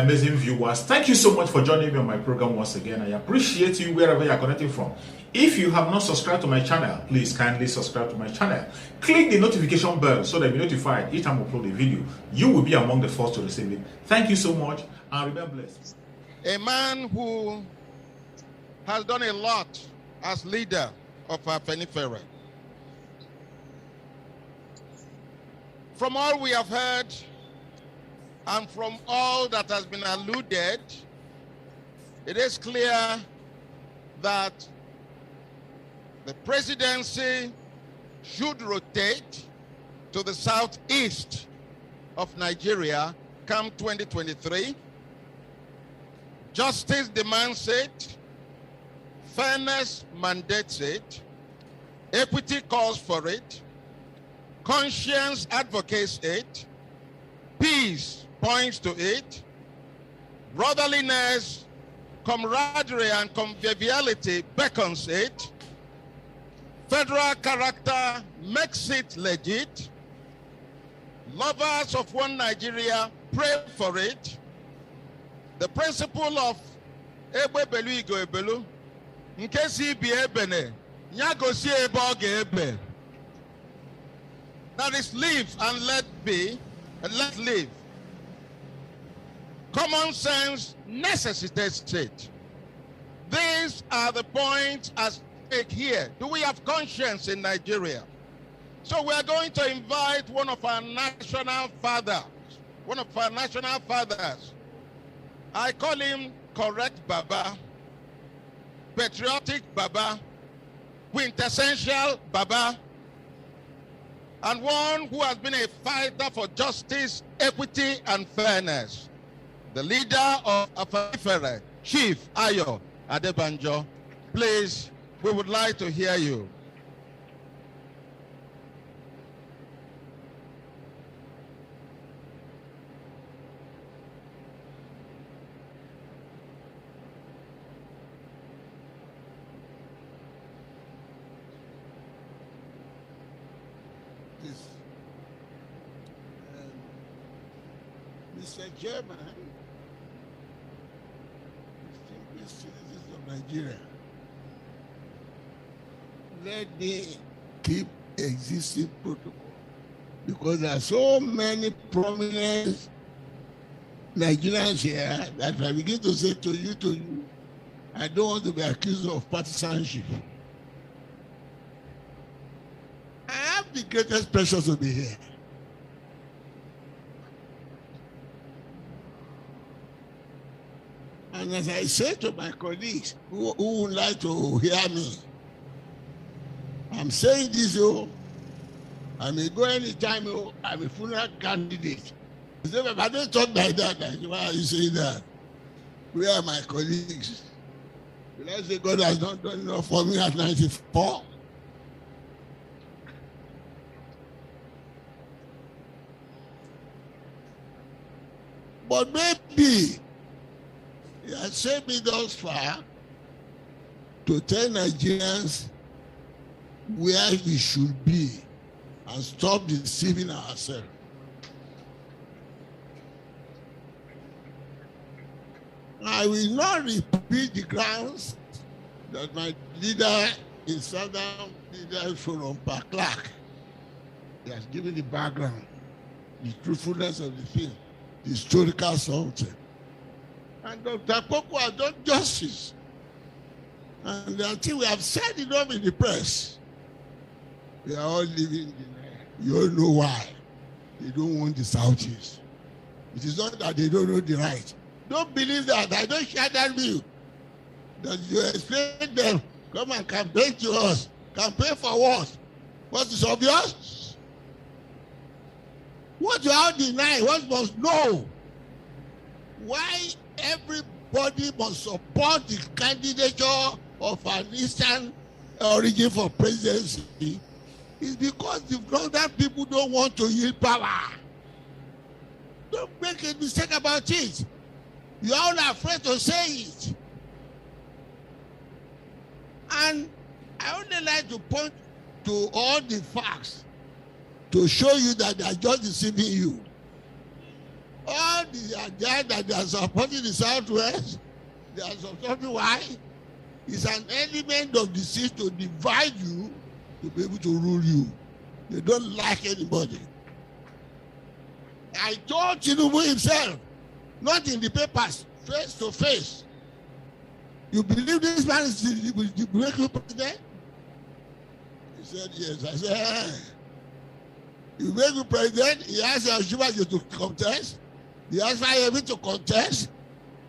amazing viewers. Thank you so much for joining me on my program once again. I appreciate you wherever you are connecting from. If you have not subscribed to my channel, please kindly subscribe to my channel. Click the notification bell so that you'll be notified each time I upload a video. You will be among the first to receive it. Thank you so much and remain blessed. A man who has done a lot as leader of our Afenifere. From all we have heard and from all that has been alluded, it is clear that the presidency should rotate to the southeast of Nigeria come 2023. Justice demands it. Fairness mandates it. Equity calls for it. Conscience advocates it. Peace points to it. Brotherliness, camaraderie, and conviviality beckons it. Federal character makes it legit. Lovers of one Nigeria pray for it. The principle of Ebe Belu Igo Ebelu, in case he be Ebene, Nyago si Ebe Ebe. That is, live and let be, and let live. Common sense necessitates it. These are the points at stake here. Do we have conscience in Nigeria? So we are going to invite one of our national fathers. I call him correct Baba, patriotic Baba, quintessential Baba, and one who has been a fighter for justice, equity, and fairness. The leader of Afenifere, Chief Ayo Adebanjo. Please, we would like to hear you. Mr. Chairman, distinguished citizens of Nigeria, let me keep existing protocol because there are so many prominent Nigerians here that I begin to say to you, I don't want to be accused of partisanship. I have the greatest pleasure to be here. And as I say to my colleagues who would like to hear me, I'm saying this, I may go anytime, I'm a funeral candidate. If I don't talk like that, why are you saying that? Where are my colleagues? Will I say God has not done enough for me at 94? But maybe he has sent me thus far to tell Nigerians where we should be and stop deceiving ourselves. I will not repeat the grounds that my leader in Southern Leaders Forum, Per Clark, he has given the background, the truthfulness of the thing, the historical something. And Dr. Koko has done justice. And until we have said enough in the press, we are all living in denial. You all know why. They don't want the Southeast. It is not that they don't know the right. Don't believe that. I don't share that view. That you explain them, come and campaign to us. Campaign for what? What is obvious? What you all deny, what must know? Why everybody must support the candidature of an Eastern origin for presidency is because the northern people don't want to yield power. Don't make a mistake about it. You are all afraid to say it. And I only like to point to all the facts to show you that they are just deceiving you. All the idea that they are supporting the Southwest, they are supporting why? It's an element of deceit to divide you, to be able to rule you. They don't like anybody. I told Tinubu himself, not in the papers, face to face. You believe this man is the breakthrough president? He said, yes. I said, you make the president, he asked Yoshiba to contest, he asked Fayemi to contest,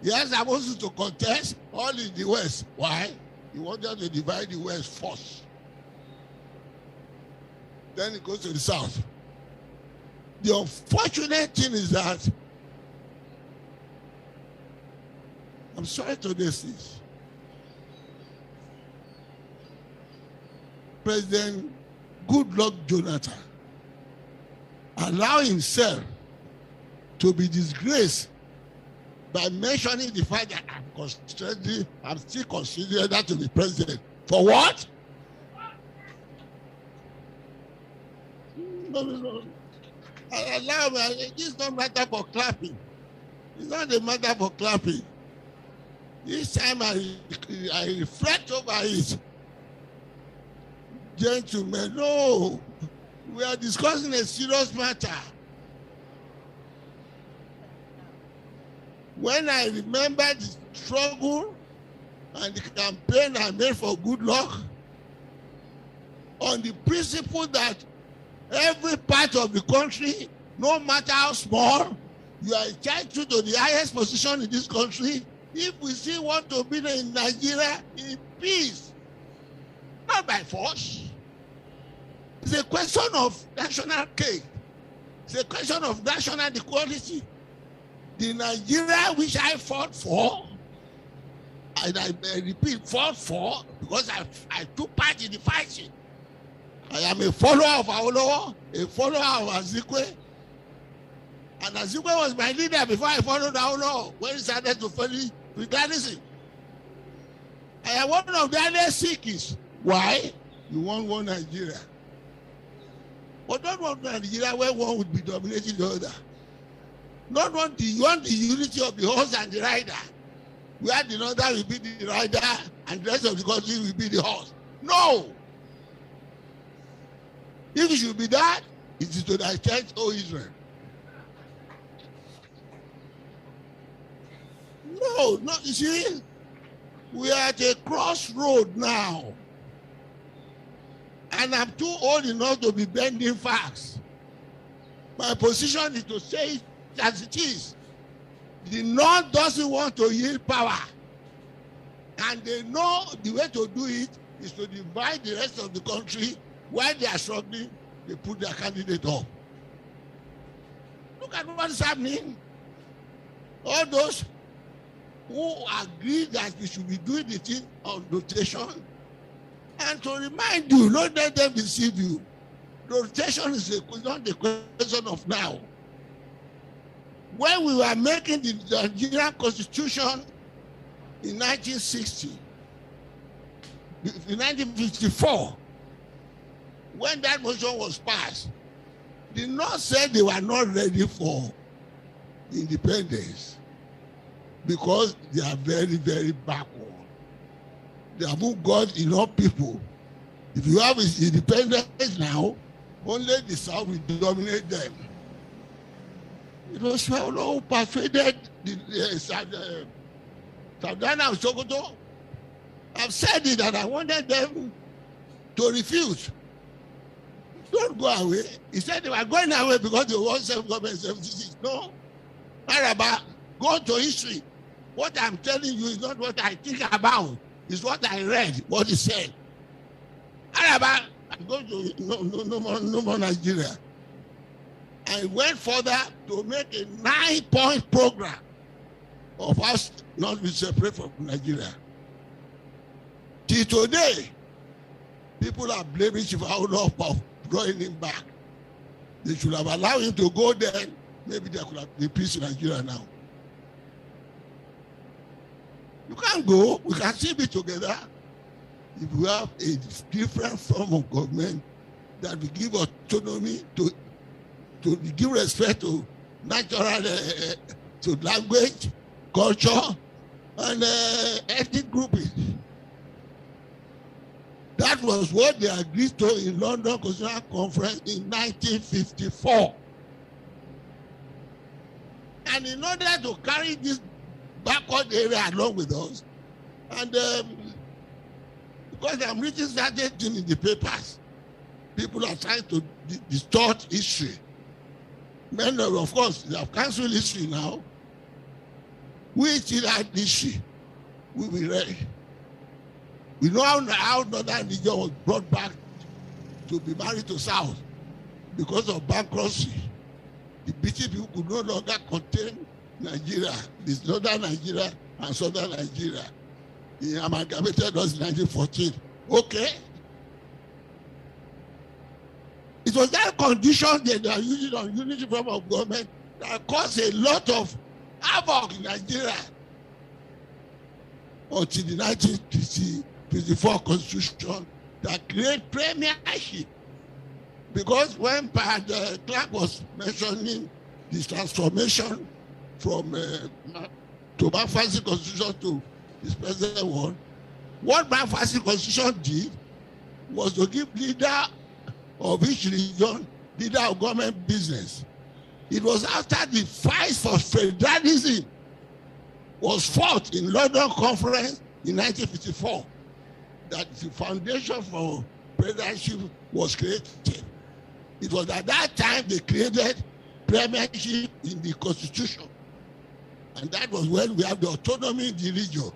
he asked Amosu to contest, all in the West. Why? He wanted to divide the West first. Then it goes to the South. The unfortunate thing is that, I'm sorry to this, President Goodluck Jonathan allow himself to be disgraced by mentioning the fact that I'm still considered that to be president. For what? No. Allow me. This is not matter for clapping. It's not a matter for clapping. This time I reflect over it. Gentlemen, no. We are discussing a serious matter. When I remember the struggle and the campaign I made for Goodluck, on the principle that every part of the country, no matter how small, you are entitled to the highest position in this country if we still want to be in Nigeria in peace, not by force. It's a question of national cake. It's a question of national equality. The Nigeria which I fought for, and I repeat, fought for, because I took part in the fighting. I am a follower of Awolowo, a follower of Azikwe. And Azikwe was my leader before I followed Awolowo, when he started to follow regardless. I am one of the earliest Sikhs. Why? You want one Nigeria. But don't want Nigeria where one would be dominating the other. Not want you want the unity of the horse and the rider, where the other will be the rider and the rest of the country will be the horse. No! If it should be that, it is to thy church, O Israel. No, you see, we are at a crossroad now. And I'm too old enough to be bending facts. My position is to say it as it is. The North doesn't want to yield power. And they know the way to do it is to divide the rest of the country. While they are struggling, they put their candidate up. Look at what is happening. All those who agree that we should be doing the thing on rotation. And to remind you, don't let them deceive you. Rotation is not the question of now. When we were making the Nigerian Constitution in 1960, in 1954, when that motion was passed, the North said they were not ready for independence because they are very, very backward. They haven't got enough people. If you have independence now, only the South will dominate them. It was who persuaded Sadana and Sokoto. I've said it that I wanted them to refuse. Don't go away. He said they were going away because they want self-government 76. No. Araba, go to history. What I'm telling you is not what I think about. It's what I read, what he said. Araba, I'm going to no more Nigeria. I went further to make a 9-point program of us not be separate from Nigeria. Till today, people are blaming Chief Awolowo for drawing him back. They should have allowed him to go there. Maybe there could have been peace in Nigeria now. You can't go. We can still be together if we have a different form of government that will give autonomy to give respect to natural to language, culture, and ethnic grouping. That was what they agreed to in London Constitutional Conference in 1954. And in order to carry this backward area along with us, and because I'm reading certain things in the papers, people are trying to distort history. Men, of course, they have cancelled history now. We still had history. We will ready. We know how Northern region was brought back to be married to South because of bankruptcy. The British people could no longer contain Nigeria, this Northern Nigeria and Southern Nigeria. He amalgamated us in 1914. Okay. It was that condition that they are using on unity form of government that caused a lot of havoc in Nigeria until the 1924 Constitution that created premiership. Because when Clark was mentioning this transformation from McPherson Constitution to this present one, what McPherson Constitution did was to give leader of each region, leader of government business. It was after the fight for federalism was fought in London Conference in 1954 that the foundation for premiership was created. It was at that time they created premiership in the Constitution. And that was when we have the autonomy in the region.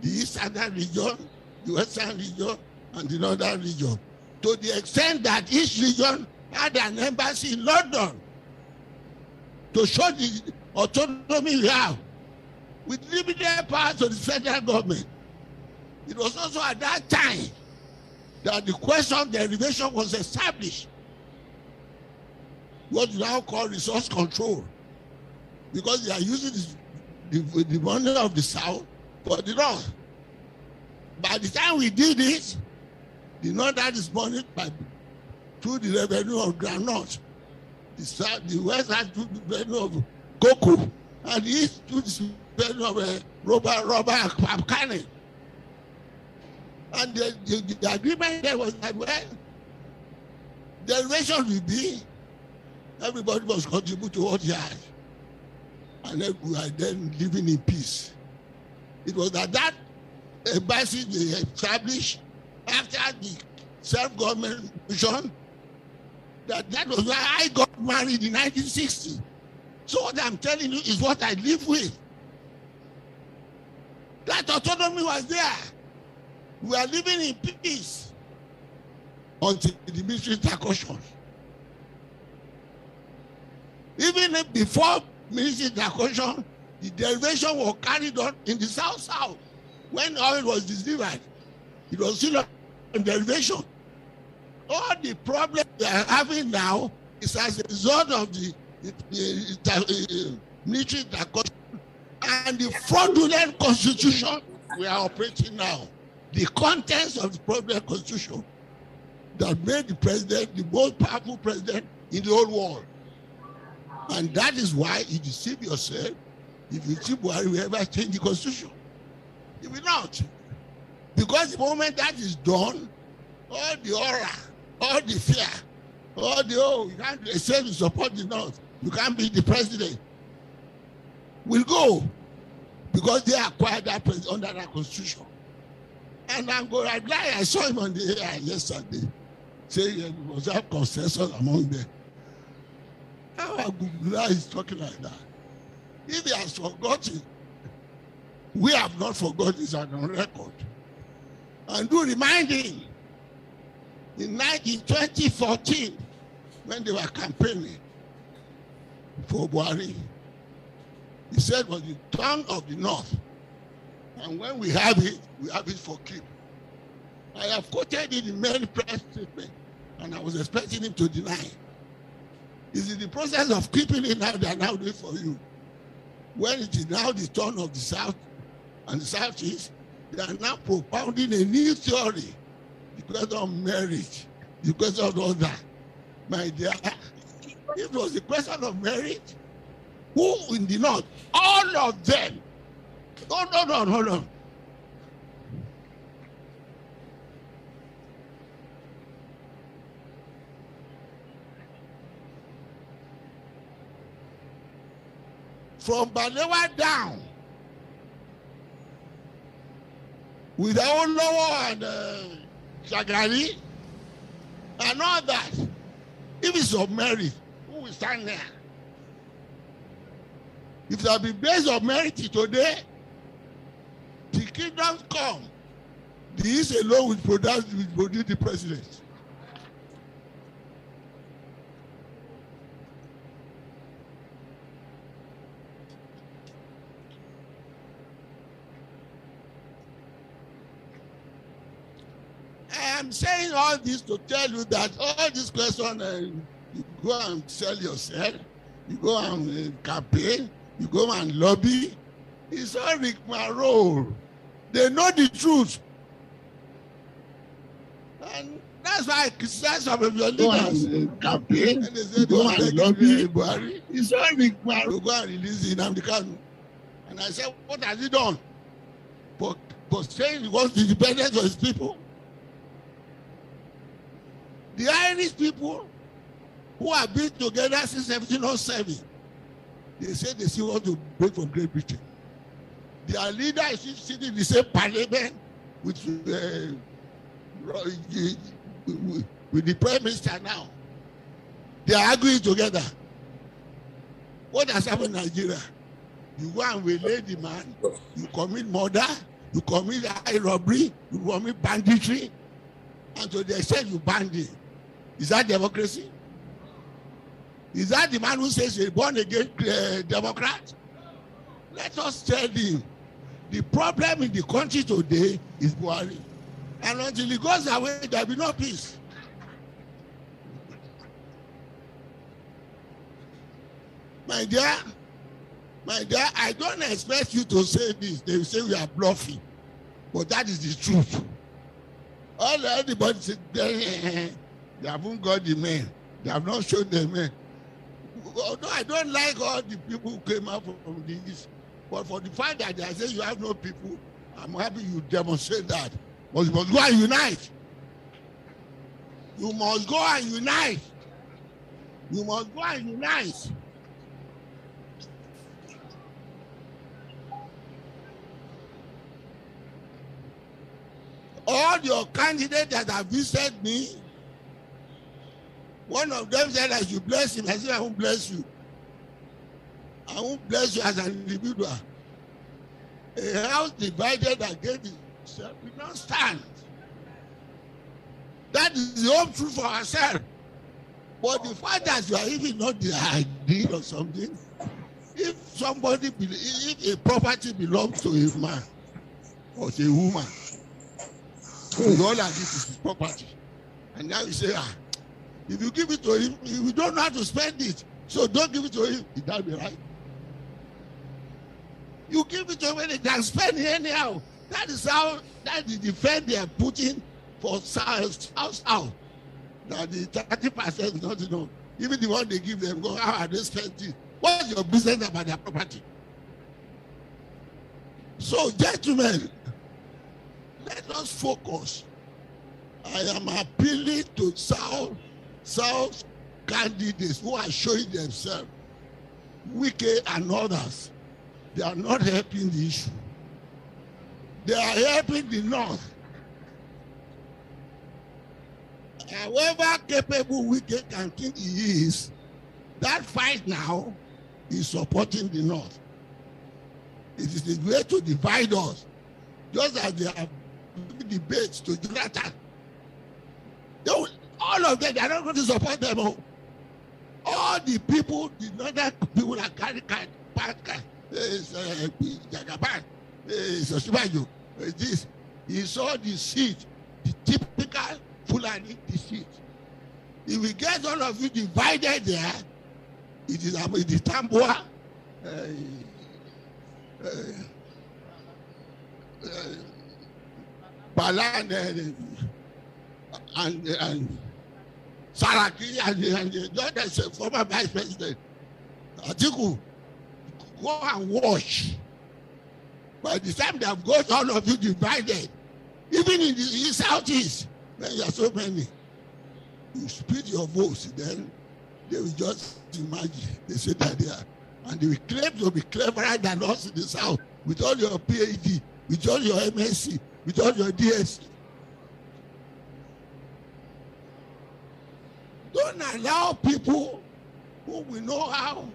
The Eastern region, the Western region, and the Northern region. To the extent that each region had an embassy in London to show the autonomy we have with limited power to the federal government. It was also at that time that the question of derivation was established. What you now call resource control. Because they are using the money of the South for the North. By the time we did it, the North had this money through the revenue of groundnut. The West had through the revenue of cocoa. And the East through the revenue of rubber and palm kernel. And the agreement there was that, well, derivation will be everybody must contribute to what he had. And then we are then living in peace. It was that embassy they established after the self-government mission, that was why I got married in 1960. So what I'm telling you is what I live with. That autonomy was there. We are living in peace until the military intercursion. Even before military intercursion, the derivation was carried on in the South. When oil was delivered, it was still on derivation. All the problems we are having now is as a result of the military intercursion and the fraudulent constitution we are operating now. The contents of the fraudulent constitution that made the president the most powerful president in the whole world. And that is why you deceive yourself if you think Buhari will ever change the constitution. He will not. Because the moment that is done, all the aura, all the fear, all the, you can't say you support the North, you can't be the president, will go. Because they acquired that president under that constitution. And I saw him on the air yesterday, saying there was a consensus among them. How Agugula is talking like that? If he has forgotten, we have not forgotten, it's on record. And do remind him, in 2014, when they were campaigning for Buhari, he said it was the turn of the North. And when we have it for keep. I have quoted it in many press statements, and I was expecting him to deny. Is in the process of keeping it now, they are now doing for you. When it is now the turn of the South and the Southeast, they are now propounding a new theory. The question of marriage, the question of all that. My dear, if it was the question of marriage, who in the North All of them. Hold on. From Balewa down, with Awolowo and Shagari and all that, if it's of merit, who will stand there? If there be based on merit today, the kingdom come. The East alone will produce the president. I am saying all this to tell you that all this question, you go and sell yourself, you go and campaign, you go and lobby. It's all rigmarole. They know the truth. And that's why I criticize some of your leaders. Campaign, and they say go and lobby. It's all rigmarole. Go and release it in Kanu. And I said, what has he done? For saying he wants the independence of his people. The Irish people who have been together since 1707, they say they still want to break from Great Britain. Their leader is sitting in the same parliament with the prime minister now. They are arguing together. What has happened in Nigeria? You go and waylay the man, you commit murder, you commit high robbery, you commit banditry, and to the extent you ban him. Is that democracy? Is that the man who says he's born again Democrat? Let us tell him the problem in the country today is Buhari. And until he goes away, there will be no peace. My dear, I don't expect you to say this. They will say we are bluffing. But that is the truth. Everybody said, they haven't got the men. They have not shown the men. Although I don't like all the people who came out from the East. But for the fact that I say you have no people, I'm happy you demonstrate that. But you must go and unite. You must go and unite. You must go and unite. All your candidates that have visited me, one of them said I should bless him. I said I won't bless you. I won't bless you as an individual. A house divided against itself will not stand. That is the whole truth for ourselves. But the fact that you are even not the ideal or something, if a property belongs to a man or to a woman, all that this is his property, and now you say, if you give it to him, you don't know how to spend it, so don't give it to him. Is that be right? You give it to him and they can spend it anyhow. That is the defense they are putting for South. That the 30% is not enough. Even the one they give them, go, how are they spending it? What's your business about their property? So, gentlemen, let us focus. I am appealing to South candidates who are showing themselves, Wike and others. They are not helping the issue. They are helping the North. However capable Wike can think he is, that fight now is supporting the North. It is the way to divide us. Just as they have debates to Jonathan. All of them, they are not going to support them. All the people, the northern people that carry Jagaban, Sosibajo, this, he saw the seat, the typical Fulani deceit. If we get all of you divided there, it is the Tambua, Balan, and Saraki, and the former vice president, Atiku, go and watch. By the time they have got all of you divided, even in the southeast, when you are so many, you split your votes, then they will just imagine. They say that they are, and they will claim to be cleverer than us in the south, with all your PhD, with all your MSc, with all your DSc. Don't allow people who will know how.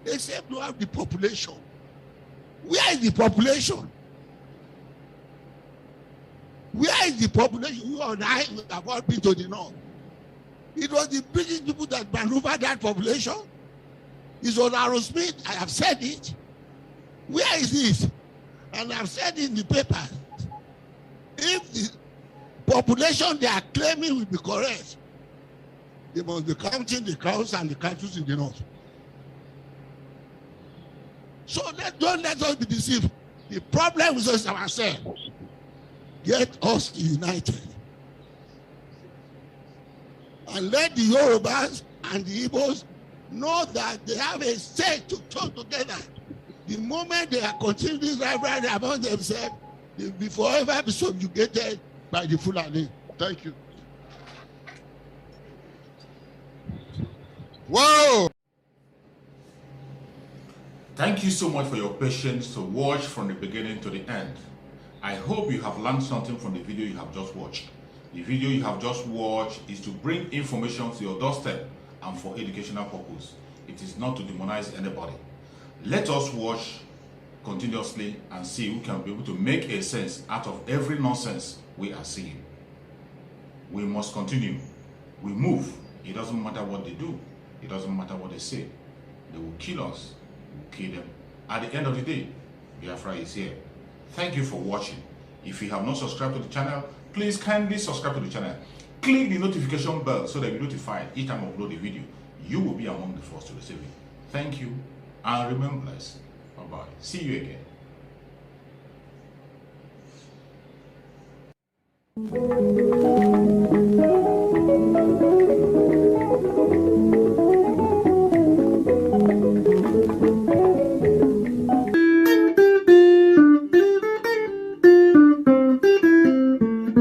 They say to have the population. Where is the population? Where is the population? You and I have all been to the north. It was the British people that maneuvered that population. It was Aerosmith. I have said it. Where is this? And I've said it in the paper. If the population they are claiming will be correct, they must be counting the cows and the cattle in the north. So don't let us be deceived. The problem is just ourselves. Get us united. And let the Yorubas and the Igbos know that they have a stake to talk together. The moment they are continuing this rivalry among themselves, they will be forever be subjugated by the Fulani. Thank you. Whoa! Thank you so much for your patience to watch from the beginning to the end. I hope you have learned something from the video you have just watched. The video you have just watched is to bring information to your doorstep and for educational purpose. It is not to demonize anybody. Let us watch continuously and see who can be able to make a sense out of every nonsense we are seeing. We must continue. We move. It doesn't matter what they do. It doesn't matter what they say. They will kill us. We will kill them. At the end of the day, Biafra is here. Thank you for watching. If you have not subscribed to the channel, please kindly subscribe to the channel. Click the notification bell so that you're notified each time I upload a video. You will be among the first to receive it. Thank you and remain blessed. Bye-bye. See you again.